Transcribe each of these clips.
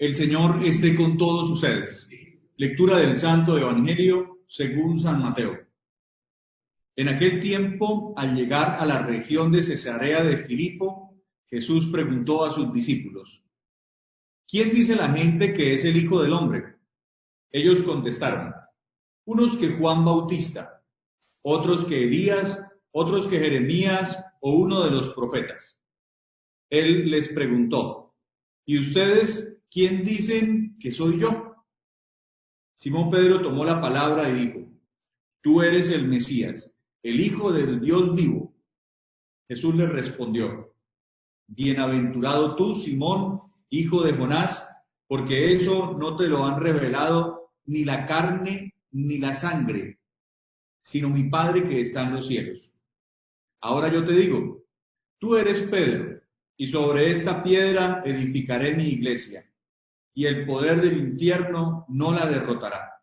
El Señor esté con todos ustedes. Lectura del Santo Evangelio según San Mateo. En aquel tiempo, al llegar a la región de Cesarea de Filipo, Jesús preguntó a sus discípulos: ¿Quién dice la gente que es el Hijo del Hombre? Ellos contestaron: unos que Juan Bautista, otros que Elías, otros que Jeremías o uno de los profetas. Él les preguntó: ¿y ustedes quién dicen que soy yo? Simón Pedro tomó la palabra y dijo: tú eres el Mesías, el Hijo del Dios vivo. Jesús le respondió: bienaventurado tú, Simón, hijo de Jonás, porque eso no te lo han revelado ni la carne ni la sangre, sino mi Padre que está en los cielos. Ahora yo te digo, tú eres Pedro, y sobre esta piedra edificaré mi iglesia, y el poder del infierno no la derrotará.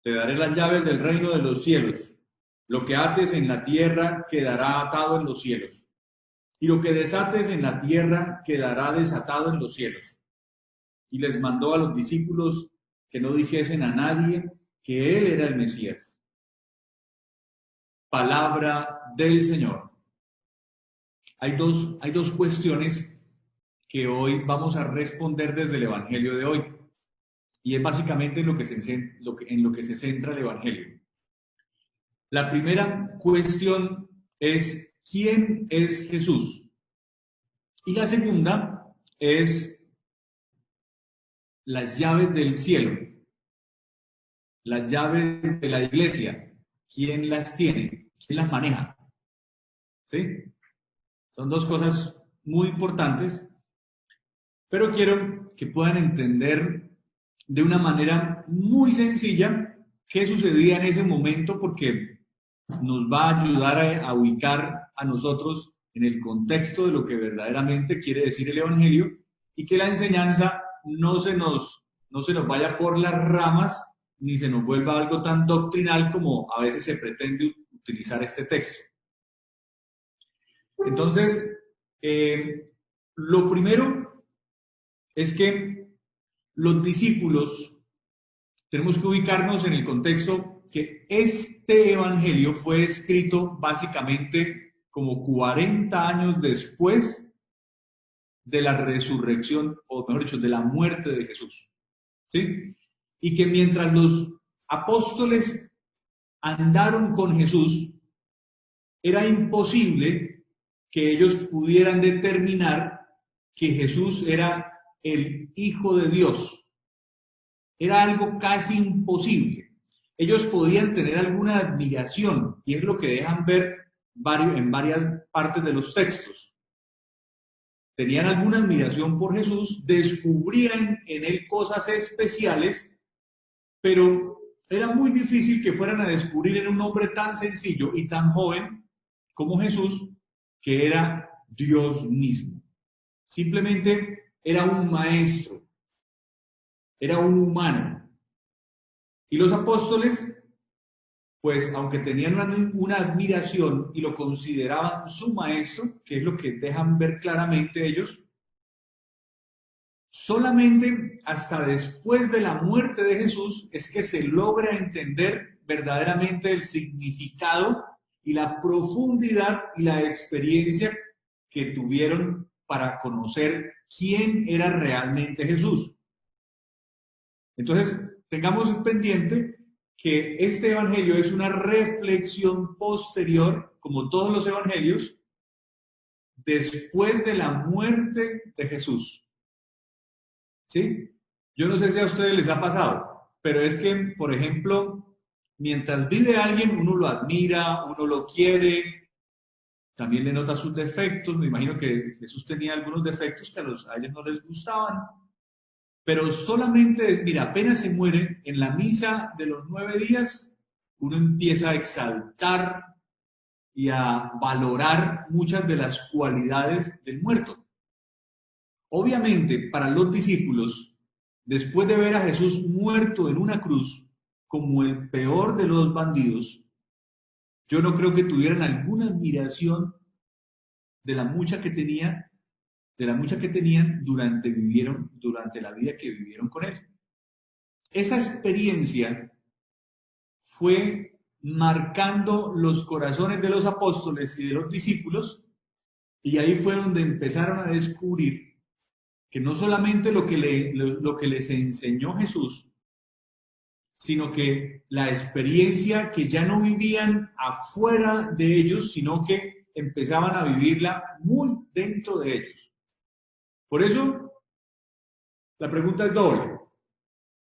Te daré las llaves del reino de los cielos. Lo que ates en la tierra quedará atado en los cielos, y lo que desates en la tierra quedará desatado en los cielos. Y les mandó a los discípulos que no dijesen a nadie que él era el Mesías. Palabra del Señor. Hay dos cuestiones que hoy vamos a responder desde el Evangelio de hoy, y es básicamente en lo que se centra el Evangelio. La primera cuestión es: ¿quién es Jesús? Y la segunda es las llaves del cielo, las llaves de la iglesia. ¿Quién las tiene? ¿Quién las maneja? ¿Sí? Son dos cosas muy importantes, pero quiero que puedan entender de una manera muy sencilla qué sucedía en ese momento, porque nos va a ayudar a ubicar a nosotros en el contexto de lo que verdaderamente quiere decir el Evangelio, y que la enseñanza no se nos vaya por las ramas ni se nos vuelva algo tan doctrinal como a veces se pretende utilizar este texto. Entonces, lo primero es que los discípulos tenemos que ubicarnos en el contexto que este evangelio fue escrito básicamente como 40 años después de la resurrección, o mejor dicho, de la muerte de Jesús. ¿Sí? Y que mientras los apóstoles andaron con Jesús, era imposible que ellos pudieran determinar que Jesús era el Hijo de Dios. Era algo casi imposible. Ellos podían tener alguna admiración, y es lo que dejan ver en varias partes de los textos. Tenían alguna admiración por Jesús, descubrían en él cosas especiales, pero era muy difícil que fueran a descubrir en un hombre tan sencillo y tan joven como Jesús, que era Dios mismo. Simplemente era un maestro, era un humano. Y los apóstoles, pues aunque tenían una admiración y lo consideraban su maestro, que es lo que dejan ver claramente ellos, solamente hasta después de la muerte de Jesús es que se logra entender verdaderamente el significado y la profundidad y la experiencia que tuvieron para conocer quién era realmente Jesús. Entonces, tengamos pendiente que este evangelio es una reflexión posterior, como todos los evangelios, después de la muerte de Jesús. ¿Sí? Yo no sé si a ustedes les ha pasado, pero es que, por ejemplo, mientras vive alguien, uno lo admira, uno lo quiere, también le nota sus defectos. Me imagino que Jesús tenía algunos defectos que a ellos no les gustaban, pero solamente, mira, apenas se mueren, en la misa de los 9 días, uno empieza a exaltar y a valorar muchas de las cualidades del muerto. Obviamente, para los discípulos, después de ver a Jesús muerto en una cruz, como el peor de los bandidos, yo no creo que tuvieran alguna admiración de la mucha que tenía, de la mucha que tenían durante la vida que vivieron con él. Esa experiencia fue marcando los corazones de los apóstoles y de los discípulos, y ahí fue donde empezaron a descubrir que no solamente lo que les enseñó Jesús, sino que la experiencia que ya no vivían afuera de ellos, sino que empezaban a vivirla muy dentro de ellos. Por eso, la pregunta es doble.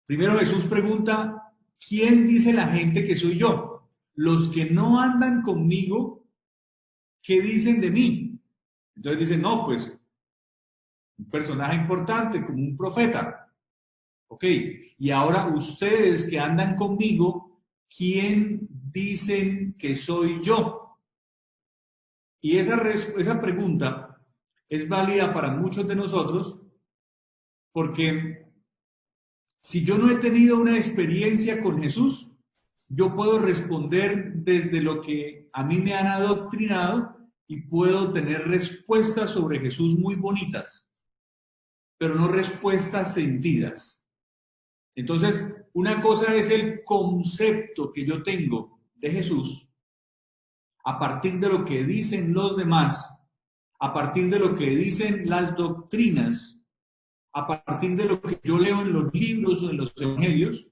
Primero Jesús pregunta, ¿quién dice la gente que soy yo? Los que no andan conmigo, ¿qué dicen de mí? Entonces dicen, no, pues un personaje importante, como un profeta. Ok, y ahora ustedes que andan conmigo, ¿quién dicen que soy yo? Y esa pregunta es válida para muchos de nosotros porque si yo no he tenido una experiencia con Jesús, yo puedo responder desde lo que a mí me han adoctrinado y puedo tener respuestas sobre Jesús muy bonitas, pero no respuestas sentidas. Entonces, una cosa es el concepto que yo tengo de Jesús a partir de lo que dicen los demás, a partir de lo que dicen las doctrinas, a partir de lo que yo leo en los libros o en los evangelios.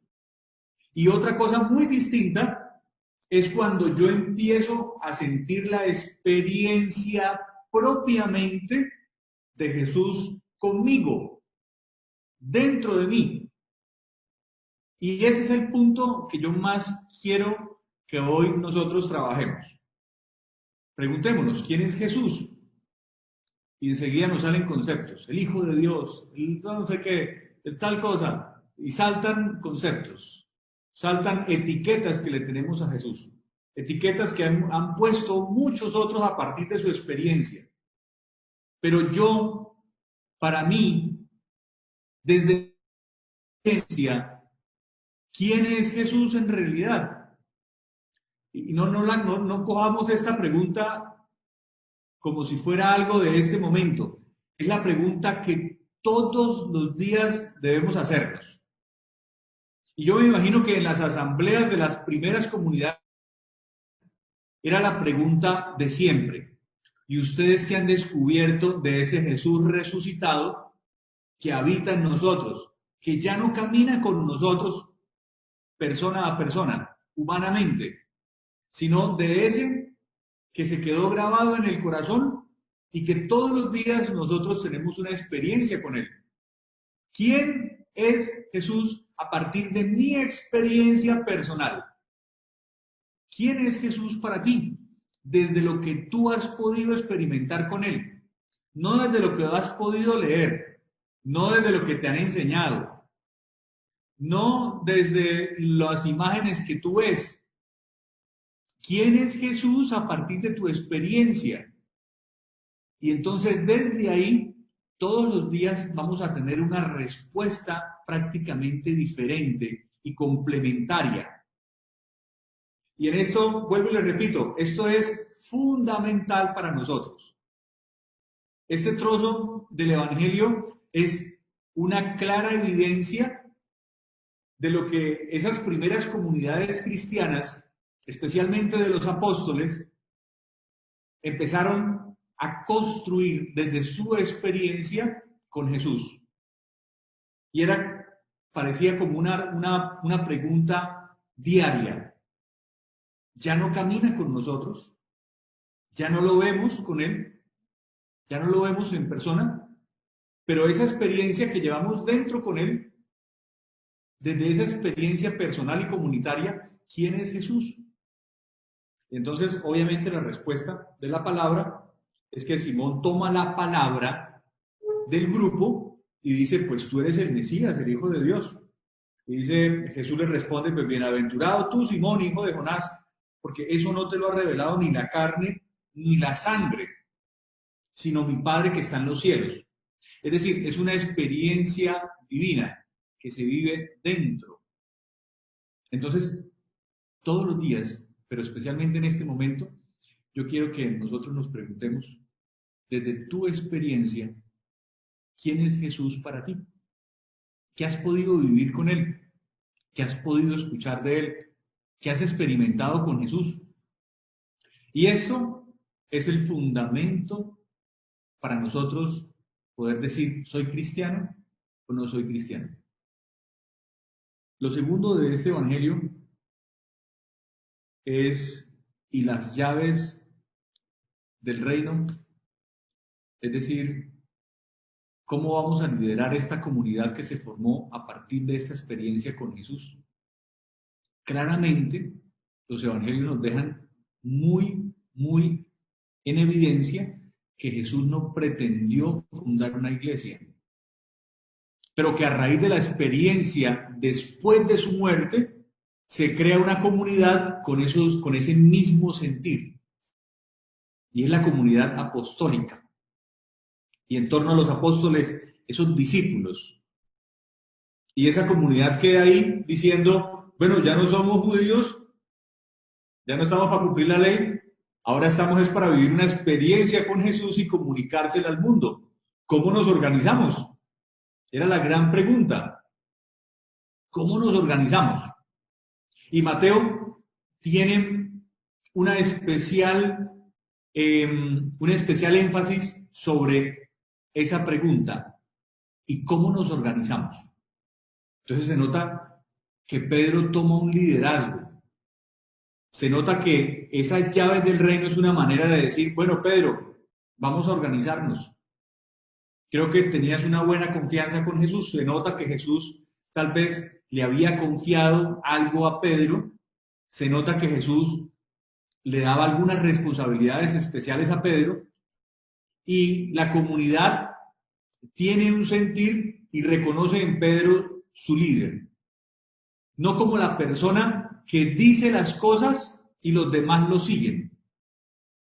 Y otra cosa muy distinta es cuando yo empiezo a sentir la experiencia propiamente de Jesús conmigo, dentro de mí. Y ese es el punto que yo más quiero que hoy nosotros trabajemos. Preguntémonos, ¿quién es Jesús? Y enseguida nos salen conceptos, el Hijo de Dios, el no sé qué, el tal cosa, y saltan conceptos, saltan etiquetas que le tenemos a Jesús, etiquetas que han puesto muchos otros a partir de su experiencia. Pero yo, para mí, desde la experiencia, ¿quién es Jesús en realidad? Y no cojamos esta pregunta como si fuera algo de este momento. Es la pregunta que todos los días debemos hacernos. Y yo me imagino que en las asambleas de las primeras comunidades era la pregunta de siempre. ¿Y ustedes qué han descubierto de ese Jesús resucitado que habita en nosotros, que ya no camina con nosotros persona a persona, humanamente, sino de ese que se quedó grabado en el corazón y que todos los días nosotros tenemos una experiencia con él? ¿Quién es Jesús a partir de mi experiencia personal? ¿Quién es Jesús para ti? Desde lo que tú has podido experimentar con él, no desde lo que has podido leer, no desde lo que te han enseñado, no desde las imágenes que tú ves. ¿Quién es Jesús a partir de tu experiencia? Y entonces desde ahí, todos los días vamos a tener una respuesta prácticamente diferente y complementaria. Y en esto, vuelvo y le repito, esto es fundamental para nosotros. Este trozo del Evangelio es una clara evidencia de lo que esas primeras comunidades cristianas, especialmente de los apóstoles, empezaron a construir desde su experiencia con Jesús. Y parecía como una pregunta diaria. ¿Ya no camina con nosotros? ¿Ya no lo vemos con Él? ¿Ya no lo vemos en persona? Pero esa experiencia que llevamos dentro con Él, desde esa experiencia personal y comunitaria, ¿quién es Jesús? Y entonces, obviamente, la respuesta de la palabra es que Simón toma la palabra del grupo y dice, pues tú eres el Mesías, el Hijo de Dios. Y dice, Jesús le responde, pues bienaventurado tú, Simón, hijo de Jonás, porque eso no te lo ha revelado ni la carne ni la sangre, sino mi Padre que está en los cielos. Es decir, es una experiencia divina que se vive dentro. Entonces, todos los días, pero especialmente en este momento, yo quiero que nosotros nos preguntemos, desde tu experiencia, ¿quién es Jesús para ti? ¿Qué has podido vivir con Él? ¿Qué has podido escuchar de Él? ¿Qué has experimentado con Jesús? Y esto es el fundamento para nosotros poder decir, ¿soy cristiano o no soy cristiano? Lo segundo de este evangelio es, y las llaves del reino, es decir, cómo vamos a liderar esta comunidad que se formó a partir de esta experiencia con Jesús. Claramente, los evangelios nos dejan muy en evidencia que Jesús no pretendió fundar una iglesia, pero que a raíz de la experiencia después de su muerte, se crea una comunidad con ese mismo sentir, y es la comunidad apostólica. Y en torno a los apóstoles, esos discípulos. Y esa comunidad queda ahí diciendo, bueno, ya no somos judíos, ya no estamos para cumplir la ley, ahora estamos es para vivir una experiencia con Jesús y comunicársela al mundo. ¿Cómo nos organizamos? Era la gran pregunta. ¿Cómo nos organizamos? Y Mateo tiene una un especial énfasis sobre esa pregunta. ¿Y cómo nos organizamos? Entonces se nota que Pedro toma un liderazgo. Se nota que esas llaves del reino es una manera de decir, bueno, Pedro, vamos a organizarnos. Creo que tenías una buena confianza con Jesús. Se nota que Jesús tal vez le había confiado algo a Pedro. Se nota que Jesús le daba algunas responsabilidades especiales a Pedro. Y la comunidad tiene un sentir y reconoce en Pedro su líder. No como la persona que dice las cosas y los demás lo siguen,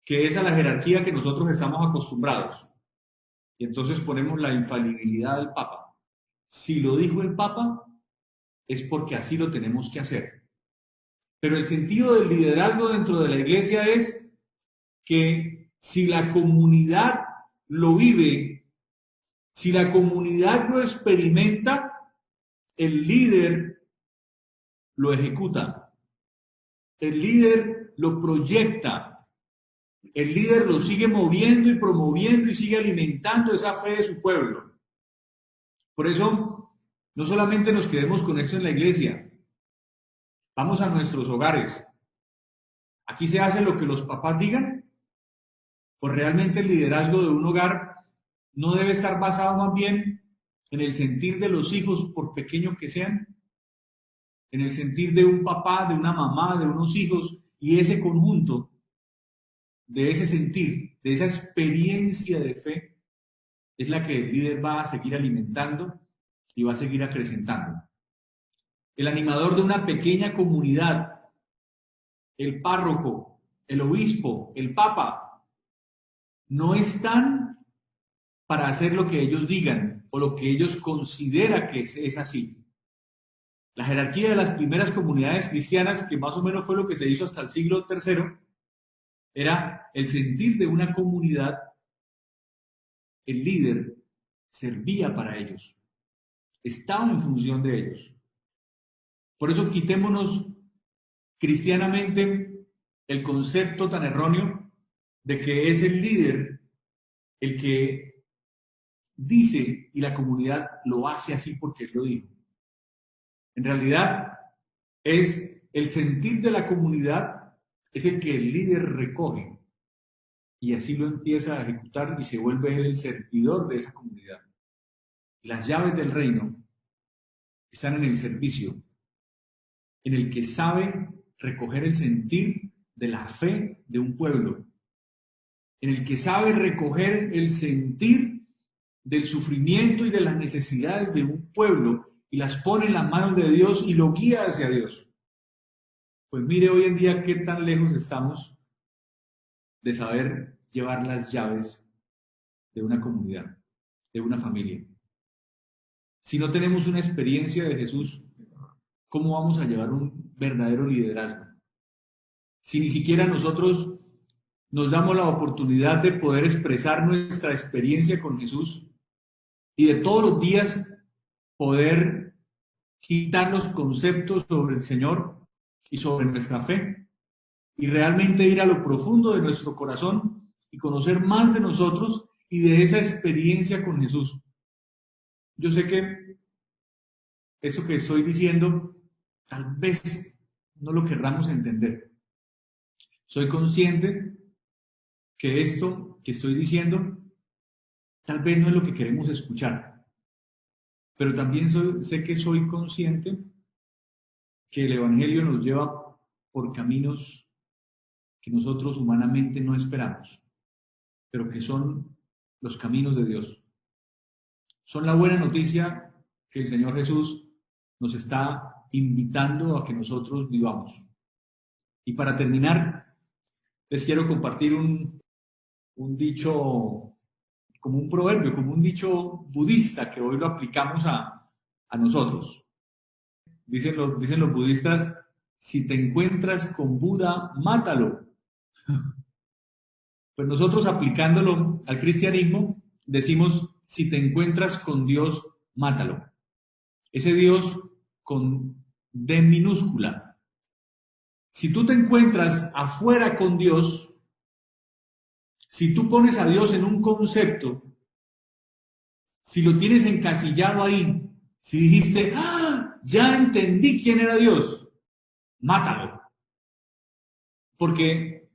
que es a la jerarquía que nosotros estamos acostumbrados. Y entonces ponemos la infalibilidad del Papa. Si lo dijo el Papa, es porque así lo tenemos que hacer. Pero el sentido del liderazgo dentro de la iglesia es que si la comunidad lo vive, si la comunidad lo experimenta, el líder lo ejecuta. El líder lo proyecta. El líder lo sigue moviendo y promoviendo y sigue alimentando esa fe de su pueblo. Por eso, no solamente nos quedemos con esto en la iglesia, vamos a nuestros hogares. ¿Aquí se hace lo que los papás digan? Pues realmente el liderazgo de un hogar no debe estar basado más bien en el sentir de los hijos, por pequeño que sean, en el sentir de un papá, de una mamá, de unos hijos, y ese conjunto de ese sentir, de esa experiencia de fe, es la que el líder va a seguir alimentando y va a seguir acrecentando. El animador de una pequeña comunidad, el párroco, el obispo, el papa, no están para hacer lo que ellos digan o lo que ellos consideran que es así. La jerarquía de las primeras comunidades cristianas, que más o menos fue lo que se hizo hasta el siglo III, era el sentir de una comunidad. El líder servía para ellos, estaba en función de ellos. Por eso quitémonos cristianamente el concepto tan erróneo de que es el líder el que dice y la comunidad lo hace así porque él lo dijo. En realidad es el sentir de la comunidad, es el que el líder recoge y así lo empieza a ejecutar y se vuelve él el servidor de esa comunidad. Las llaves del reino están en el servicio, en el que sabe recoger el sentir de la fe de un pueblo, en el que sabe recoger el sentir del sufrimiento y de las necesidades de un pueblo y las pone en las manos de Dios y lo guía hacia Dios. Pues mire hoy en día qué tan lejos estamos de saber llevar las llaves de una comunidad, de una familia. Si no tenemos una experiencia de Jesús, ¿cómo vamos a llevar un verdadero liderazgo? Si ni siquiera nosotros nos damos la oportunidad de poder expresar nuestra experiencia con Jesús, y de todos los días poder quitar los conceptos sobre el Señor y sobre nuestra fe y realmente ir a lo profundo de nuestro corazón y conocer más de nosotros y de esa experiencia con Jesús. Yo sé que esto que estoy diciendo tal vez no lo querramos entender. Soy consciente que esto que estoy diciendo tal vez no es lo que queremos escuchar, pero también sé que soy consciente que el Evangelio nos lleva por caminos que nosotros humanamente no esperamos, pero que son los caminos de Dios. Son la buena noticia que el Señor Jesús nos está invitando a que nosotros vivamos. Y para terminar, les quiero compartir un dicho, como un proverbio, como un dicho budista que hoy lo aplicamos a nosotros. Dicen los budistas, si te encuentras con Buda, mátalo. Pues nosotros aplicándolo al cristianismo, decimos, si te encuentras con Dios, mátalo. Ese Dios con D minúscula. Si tú te encuentras afuera con Dios, si tú pones a Dios en un concepto, si lo tienes encasillado ahí, si dijiste, ¡ah! Ya entendí quién era Dios, mátalo. Porque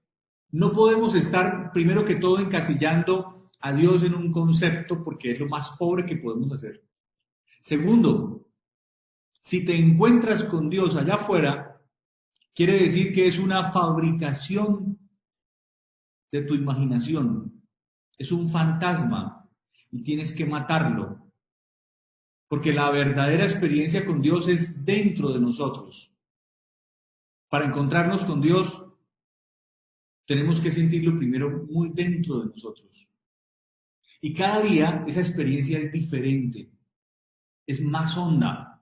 no podemos estar, primero que todo, encasillando a Dios en un concepto, porque es lo más pobre que podemos hacer. Segundo, si te encuentras con Dios allá afuera, quiere decir que es una fabricación de tu imaginación. Es un fantasma y tienes que matarlo. Porque la verdadera experiencia con Dios es dentro de nosotros. Para encontrarnos con Dios, tenemos que sentirlo primero muy dentro de nosotros. Y cada día esa experiencia es diferente, es más honda.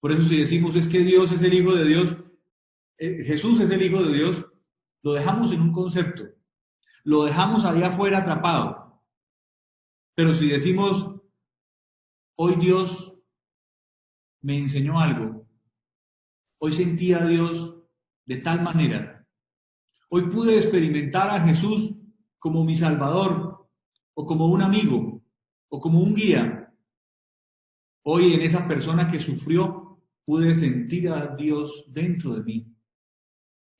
Por eso si decimos es que Dios es el Hijo de Dios, Jesús es el Hijo de Dios, lo dejamos en un concepto, lo dejamos ahí afuera atrapado. Pero si decimos, hoy Dios me enseñó algo, hoy sentí a Dios de tal manera, hoy pude experimentar a Jesús como mi Salvador, o como un amigo, o como un guía. Hoy en esa persona que sufrió, pude sentir a Dios dentro de mí.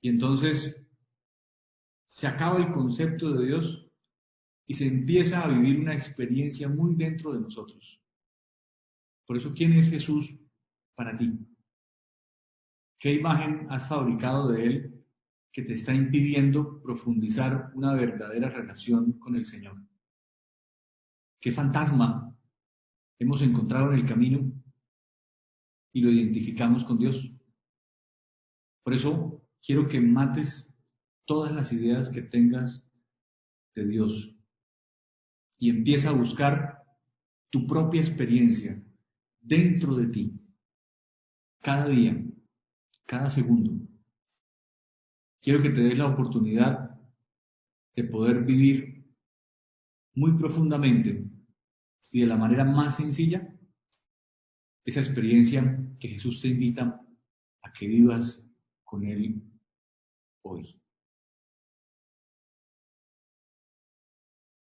Y entonces se acaba el concepto de Dios y se empieza a vivir una experiencia muy dentro de nosotros. Por eso, ¿quién es Jesús para ti? ¿Qué imagen has fabricado de Él que te está impidiendo profundizar una verdadera relación con el Señor? ¿Qué fantasma hemos encontrado en el camino y lo identificamos con Dios? Por eso quiero que mates todas las ideas que tengas de Dios y empieza a buscar tu propia experiencia dentro de ti, cada día, cada segundo. Quiero que te des la oportunidad de poder vivir muy profundamente y de la manera más sencilla esa experiencia que Jesús te invita a que vivas con Él hoy.